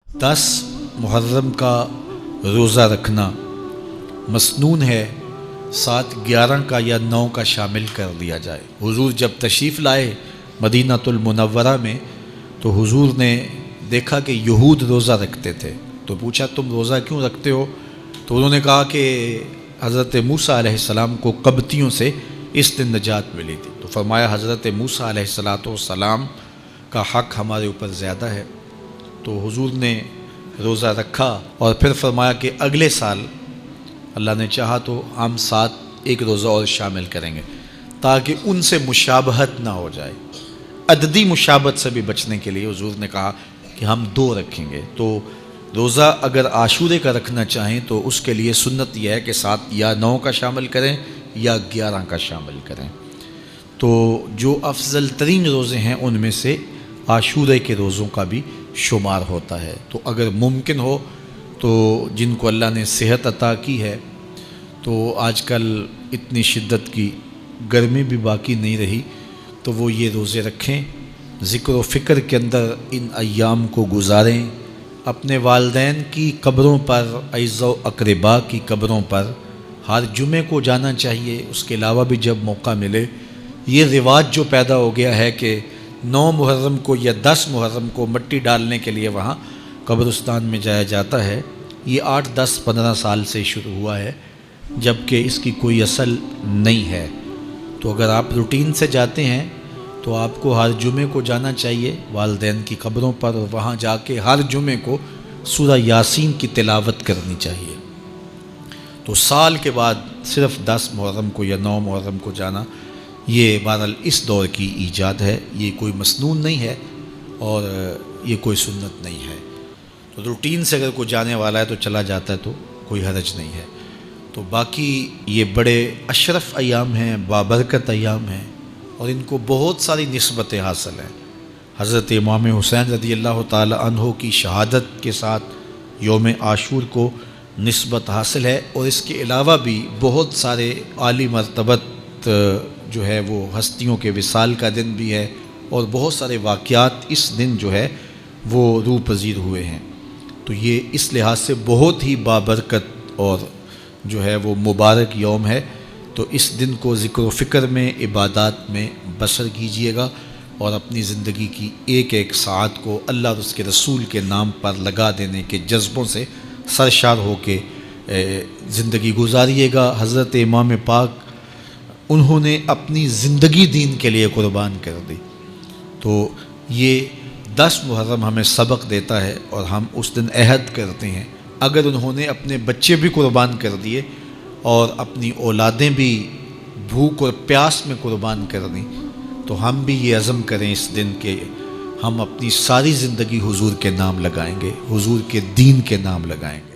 10 محرم کا روزہ رکھنا مسنون ہے، 7، 11 کا یا 9 کا شامل کر دیا جائے۔ حضور جب تشریف لائے مدینہ المنورہ میں تو حضور نے دیکھا کہ یہود روزہ رکھتے تھے، تو پوچھا تم روزہ کیوں رکھتے ہو؟ تو انہوں نے کہا کہ حضرت موسیٰ علیہ السلام کو قبطیوں سے اس دن نجات ملی تھی۔ تو فرمایا حضرت موسیٰ علیہ السلام کا حق ہمارے اوپر زیادہ ہے۔ تو حضور نے روزہ رکھا اور پھر فرمایا کہ اگلے سال اللہ نے چاہا تو ہم 7 ایک روزہ اور شامل کریں گے، تاکہ ان سے مشابہت نہ ہو جائے۔ عددی مشابہت سے بھی بچنے کے لیے حضور نے کہا کہ ہم 2 رکھیں گے۔ تو روزہ اگر عاشورے کا رکھنا چاہیں تو اس کے لیے سنت یہ ہے کہ 7 یا 9 کا شامل کریں یا 11 کا شامل کریں۔ تو جو افضل ترین روزے ہیں ان میں سے عاشورے کے روزوں کا بھی شمار ہوتا ہے۔ تو اگر ممکن ہو تو جن کو اللہ نے صحت عطا کی ہے، تو آج کل اتنی شدت کی گرمی بھی باقی نہیں رہی، تو وہ یہ روزے رکھیں، ذکر و فکر کے اندر ان ایام کو گزاریں، اپنے والدین کی قبروں پر، اعزاء و اقرباء کی قبروں پر ہر جمعے کو جانا چاہیے۔ اس کے علاوہ بھی جب موقع ملے، یہ رواج جو پیدا ہو گیا ہے کہ 9 محرم کو یا 10 محرم کو مٹی ڈالنے کے لیے وہاں قبرستان میں جایا جاتا ہے، یہ 8، 10، 15 سال سے شروع ہوا ہے، جبکہ اس کی کوئی اصل نہیں ہے۔ تو اگر آپ روٹین سے جاتے ہیں تو آپ کو ہر جمعے کو جانا چاہیے والدین کی قبروں پر، اور وہاں جا کے ہر جمعے کو سورہ یاسین کی تلاوت کرنی چاہیے۔ تو سال کے بعد صرف 10 محرم کو یا 9 محرم کو جانا، یہ بہرحال اس دور کی ایجاد ہے، یہ کوئی مسنون نہیں ہے اور یہ کوئی سنت نہیں ہے۔ تو روٹین سے اگر کوئی جانے والا ہے تو چلا جاتا ہے تو کوئی حرج نہیں ہے۔ تو باقی یہ بڑے اشرف ایام ہیں، بابرکت ایام ہیں، اور ان کو بہت ساری نسبتیں حاصل ہیں۔ حضرت امام حسین رضی اللہ تعالی عنہ کی شہادت کے ساتھ یوم عاشور کو نسبت حاصل ہے، اور اس کے علاوہ بھی بہت سارے عالی مرتبت جو ہے وہ ہستیوں کے وصال کا دن بھی ہے، اور بہت سارے واقعات اس دن جو ہے وہ روح پذیر ہوئے ہیں۔ تو یہ اس لحاظ سے بہت ہی بابرکت اور جو ہے وہ مبارک یوم ہے۔ تو اس دن کو ذکر و فکر میں، عبادات میں بسر کیجیے گا، اور اپنی زندگی کی ایک ایک ساعت کو اللہ اور اس کے رسول کے نام پر لگا دینے کے جذبوں سے سرشار ہو کے زندگی گزاریے گا۔ حضرت امام پاک انہوں نے اپنی زندگی دین کے لیے قربان کر دی۔ تو یہ 10 محرم ہمیں سبق دیتا ہے، اور ہم اس دن عہد کرتے ہیں اگر انہوں نے اپنے بچے بھی قربان کر دیے اور اپنی اولادیں بھی بھوک اور پیاس میں قربان کر دیں، تو ہم بھی یہ عزم کریں اس دن کہ ہم اپنی ساری زندگی حضور کے نام لگائیں گے، حضور کے دین کے نام لگائیں گے۔